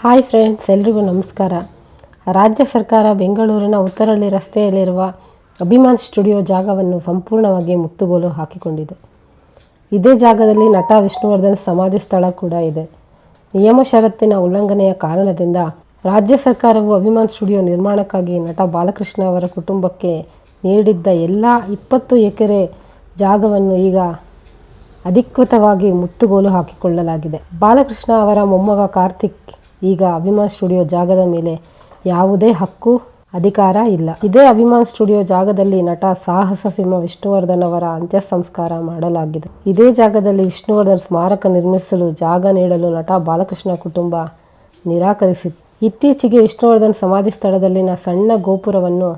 Hi friends, ಎಲ್ರಿಗೂ ನಮಸ್ಕಾರ. ರಾಜ್ಯ ಸರ್ಕಾರ ಬೆಂಗಳೂರಿನ ಉತ್ತರಹಳ್ಳಿ ರಸ್ತೆಯಲ್ಲಿರುವ ಅಭಿಮಾನ್ ಸ್ಟುಡಿಯೋ ಜಾಗವನ್ನು ಸಂಪೂರ್ಣವಾಗಿ ಮುತ್ತುಗೋಲು ಹಾಕಿಕೊಂಡಿದೆ. ಇದೇ ಜಾಗದಲ್ಲಿ ನಟ ವಿಷ್ಣುವರ್ಧನ್ ಸಮಾಧಿ ಸ್ಥಳ ಕೂಡ ಇದೆ. ನಿಯಮ ಷರತ್ತಿನ ಉಲ್ಲಂಘನೆಯ ಕಾರಣದಿಂದ ರಾಜ್ಯ ಸರ್ಕಾರವು ಅಭಿಮಾನ್ ಸ್ಟುಡಿಯೋ ನಿರ್ಮಾಣಕ್ಕಾಗಿ ನಟ ಬಾಲಕೃಷ್ಣ ಅವರ ಕುಟುಂಬಕ್ಕೆ ನೀಡಿದ್ದ ಎಲ್ಲ 20 ಎಕರೆ ಜಾಗವನ್ನು ಈಗ ಅಧಿಕೃತವಾಗಿ ಮುತ್ತುಗೋಲು ಹಾಕಿಕೊಳ್ಳಲಾಗಿದೆ. ಬಾಲಕೃಷ್ಣ ಅವರ ಮೊಮ್ಮಗ ಕಾರ್ತಿಕ್ ಈಗ ಅಭಿಮಾನ್ ಸ್ಟುಡಿಯೋ ಜಾಗದ ಮೇಲೆ ಯಾವುದೇ ಹಕ್ಕು ಅಧಿಕಾರ ಇಲ್ಲ. ಇದೇ ಅಭಿಮಾನ್ ಸ್ಟುಡಿಯೋ ಜಾಗದಲ್ಲಿ ನಟ ಸಾಹಸ ಸಿಂಹ ವಿಷ್ಣುವರ್ಧನ್ ಅವರ ಅಂತ್ಯ ಸಂಸ್ಕಾರ ಮಾಡಲಾಗಿದೆ. ಇದೇ ಜಾಗದಲ್ಲಿ ವಿಷ್ಣುವರ್ಧನ್ ಸ್ಮಾರಕ ನಿರ್ಮಿಸಲು ಜಾಗ ನೀಡಲು ನಟ ಬಾಲಕೃಷ್ಣ ಕುಟುಂಬ ನಿರಾಕರಿಸಿತ್ತು. ಇತ್ತೀಚೆಗೆ ವಿಷ್ಣುವರ್ಧನ್ ಸಮಾಧಿ ಸ್ಥಳದಲ್ಲಿನ ಸಣ್ಣ ಗೋಪುರವನ್ನು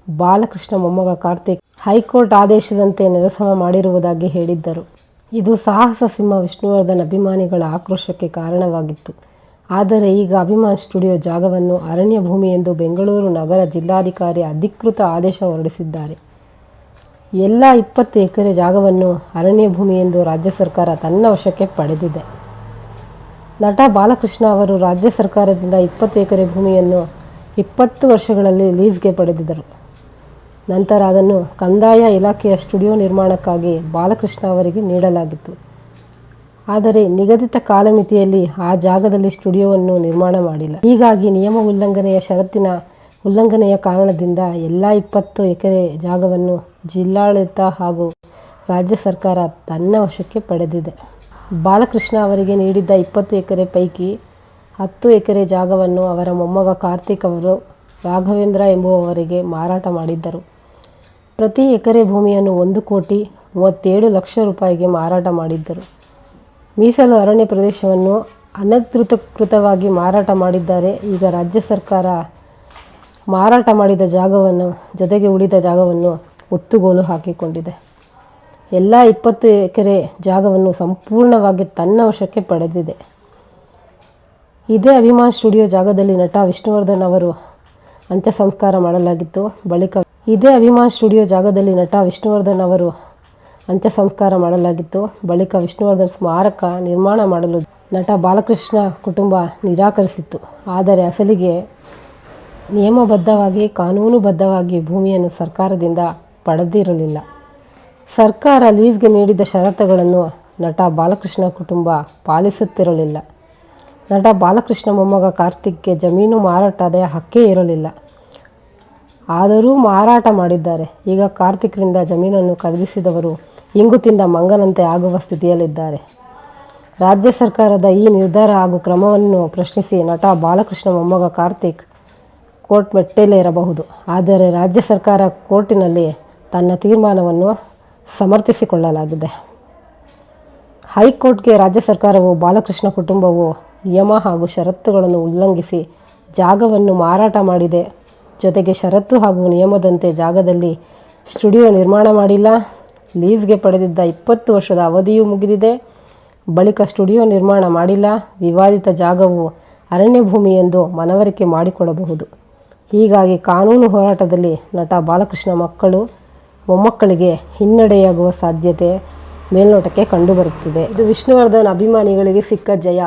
ಬಾಲಕೃಷ್ಣ ಮೊಮ್ಮಗ ಕಾರ್ತಿಕ್ ಹೈಕೋರ್ಟ್ ಆದೇಶದಂತೆ ನೆಲಸಮ ಮಾಡಿರುವುದಾಗಿ ಹೇಳಿದ್ದರು. ಇದು ಸಾಹಸ ಸಿಂಹ ವಿಷ್ಣುವರ್ಧನ್ ಅಭಿಮಾನಿಗಳ ಆಕ್ರೋಶಕ್ಕೆ ಕಾರಣವಾಗಿತ್ತು. ಆದರೆ ಈಗ ಅಭಿಮಾನ್ ಸ್ಟುಡಿಯೋ ಜಾಗವನ್ನು ಅರಣ್ಯ ಭೂಮಿ ಎಂದು ಬೆಂಗಳೂರು ನಗರ ಜಿಲ್ಲಾಧಿಕಾರಿ ಅಧಿಕೃತ ಆದೇಶ ಹೊರಡಿಸಿದ್ದಾರೆ. ಎಲ್ಲ 20 ಎಕರೆ ಜಾಗವನ್ನು ಅರಣ್ಯ ಭೂಮಿ ಎಂದು ರಾಜ್ಯ ಸರ್ಕಾರ ತನ್ನ ವಶಕ್ಕೆ ಪಡೆದಿದೆ. ನಟ ಬಾಲಕೃಷ್ಣ ಅವರು ರಾಜ್ಯ ಸರ್ಕಾರದಿಂದ 20 ಎಕರೆ ಭೂಮಿಯನ್ನು 20 ವರ್ಷಗಳಲ್ಲಿ ಲೀಸ್ಗೆ ಪಡೆದಿದ್ದರು. ನಂತರ ಅದನ್ನು ಕಂದಾಯ ಇಲಾಖೆಯ ಸ್ಟುಡಿಯೋ ನಿರ್ಮಾಣಕ್ಕಾಗಿ ಬಾಲಕೃಷ್ಣ ಅವರಿಗೆ ನೀಡಲಾಗಿತ್ತು. ಆದರೆ ನಿಗದಿತ ಕಾಲಮಿತಿಯಲ್ಲಿ ಆ ಜಾಗದಲ್ಲಿ ಸ್ಟುಡಿಯೋವನ್ನು ನಿರ್ಮಾಣ ಮಾಡಿಲ್ಲ. ಹೀಗಾಗಿ ನಿಯಮ ಉಲ್ಲಂಘನೆಯ ಷರತ್ತಿನ ಉಲ್ಲಂಘನೆಯ ಕಾರಣದಿಂದ ಎಲ್ಲ 20 ಎಕರೆ ಜಾಗವನ್ನು ಜಿಲ್ಲಾಡಳಿತ ಹಾಗೂ ರಾಜ್ಯ ಸರ್ಕಾರ ತನ್ನ ವಶಕ್ಕೆ ಪಡೆದಿದೆ. ಬಾಲಕೃಷ್ಣ ಅವರಿಗೆ ನೀಡಿದ್ದ 20 ಎಕರೆ ಪೈಕಿ 10 ಎಕರೆ ಜಾಗವನ್ನು ಅವರ ಮೊಮ್ಮಗ ಕಾರ್ತಿಕ್ ಅವರು ರಾಘವೇಂದ್ರ ಎಂಬುವವರಿಗೆ ಮಾರಾಟ ಮಾಡಿದ್ದರು. ಪ್ರತಿ ಎಕರೆ ಭೂಮಿಯನ್ನು 1,37,00,000 ರೂಪಾಯಿಗೆ ಮಾರಾಟ ಮಾಡಿದ್ದರು. ಮೀಸಲು ಅರಣ್ಯ ಪ್ರದೇಶವನ್ನು ಅನಧಿಕೃತವಾಗಿ ಮಾರಾಟ ಮಾಡಿದ್ದಾರೆ. ಈಗ ರಾಜ್ಯ ಸರ್ಕಾರ ಮಾರಾಟ ಮಾಡಿದ ಜಾಗವನ್ನು ಜೊತೆಗೆ ಉಳಿದ ಜಾಗವನ್ನು ಮುತ್ತುಗೋಲು ಹಾಕಿಕೊಂಡಿದೆ. ಎಲ್ಲ 20 ಎಕರೆ ಜಾಗವನ್ನು ಸಂಪೂರ್ಣವಾಗಿ ತನ್ನ ವಶಕ್ಕೆ ಪಡೆದಿದೆ. ಇದೇ ಅಭಿಮಾನ್ ಸ್ಟುಡಿಯೋ ಜಾಗದಲ್ಲಿ ನಟ ವಿಷ್ಣುವರ್ಧನ್ ಅವರು ಅಂತ್ಯ ಸಂಸ್ಕಾರ ಮಾಡಲಾಗಿತ್ತು. ಬಳಿಕ ವಿಷ್ಣುವರ್ಧನ್ ಸ್ಮಾರಕ ನಿರ್ಮಾಣ ಮಾಡಲು ನಟ ಬಾಲಕೃಷ್ಣ ಕುಟುಂಬ ನಿರಾಕರಿಸಿತ್ತು. ಆದರೆ ಅಸಲಿಗೆ ನಿಯಮಬದ್ಧವಾಗಿ ಕಾನೂನುಬದ್ಧವಾಗಿ ಭೂಮಿಯನ್ನು ಸರ್ಕಾರದಿಂದ ಪಡೆದಿರಲಿಲ್ಲ. ಸರ್ಕಾರ ಲೀಸ್ಗೆ ನೀಡಿದ ಷರತ್ತುಗಳನ್ನು ನಟ ಬಾಲಕೃಷ್ಣ ಕುಟುಂಬ ಪಾಲಿಸುತ್ತಿರಲಿಲ್ಲ. ನಟ ಬಾಲಕೃಷ್ಣ ಮೊಮ್ಮಗ ಕಾರ್ತಿಕ್ಗೆ ಜಮೀನು ಮಾರಾಟದ ಹಕ್ಕೇ ಇರಲಿಲ್ಲ. ಆದರೂ ಮಾರಾಟ ಮಾಡಿದ್ದಾರೆ. ಈಗ ಕಾರ್ತಿಕ್ರಿಂದ ಜಮೀನನ್ನು ಖರೀದಿಸಿದವರು ಇಂಗು ತಿಂದ ಮಂಗನಂತೆ ಆಗುವ ಸ್ಥಿತಿಯಲ್ಲಿದ್ದಾರೆ. ರಾಜ್ಯ ಸರ್ಕಾರದ ಈ ನಿರ್ಧಾರ ಹಾಗೂ ಕ್ರಮವನ್ನು ಪ್ರಶ್ನಿಸಿ ನಟ ಬಾಲಕೃಷ್ಣ ಮೊಮ್ಮಗ ಕಾರ್ತಿಕ್ ಕೋರ್ಟ್ ಮೆಟ್ಟಿಲೇರಬಹುದು. ಆದರೆ ರಾಜ್ಯ ಸರ್ಕಾರ ಕೋರ್ಟಿನಲ್ಲಿ ತನ್ನ ತೀರ್ಮಾನವನ್ನು ಸಮರ್ಥಿಸಿಕೊಳ್ಳಲಾಗಿದೆ. ಹೈಕೋರ್ಟ್ಗೆ ರಾಜ್ಯ ಸರ್ಕಾರವು ಬಾಲಕೃಷ್ಣ ಕುಟುಂಬವು ನಿಯಮ ಹಾಗೂ ಷರತ್ತುಗಳನ್ನು ಉಲ್ಲಂಘಿಸಿ ಜಾಗವನ್ನು ಮಾರಾಟ ಮಾಡಿದೆ. ಜೊತೆಗೆ ಷರತ್ತು ಹಾಗೂ ನಿಯಮದಂತೆ ಜಾಗದಲ್ಲಿ ಸ್ಟುಡಿಯೋ ನಿರ್ಮಾಣ ಮಾಡಿಲ್ಲ. ಲೀಸ್ಗೆ ಪಡೆದಿದ್ದ 20 ವರ್ಷದ ಅವಧಿಯೂ ಮುಗಿದಿದೆ. ಬಳಿಕ ಸ್ಟುಡಿಯೋ ನಿರ್ಮಾಣ ಮಾಡಿಲ್ಲ. ವಿವಾದಿತ ಜಾಗವು ಅರಣ್ಯ ಭೂಮಿ ಎಂದು ಮನವರಿಕೆ ಮಾಡಿಕೊಡಬಹುದು. ಹೀಗಾಗಿ ಕಾನೂನು ಹೋರಾಟದಲ್ಲಿ ನಟ ಬಾಲಕೃಷ್ಣ ಮಕ್ಕಳು ಮೊಮ್ಮಕ್ಕಳಿಗೆ ಹಿನ್ನಡೆಯಾಗುವ ಸಾಧ್ಯತೆ ಮೇಲ್ನೋಟಕ್ಕೆ ಕಂಡುಬರುತ್ತಿದೆ. ಇದು ವಿಷ್ಣುವರ್ಧನ್ ಅಭಿಮಾನಿಗಳಿಗೆ ಸಿಕ್ಕ ಜಯ.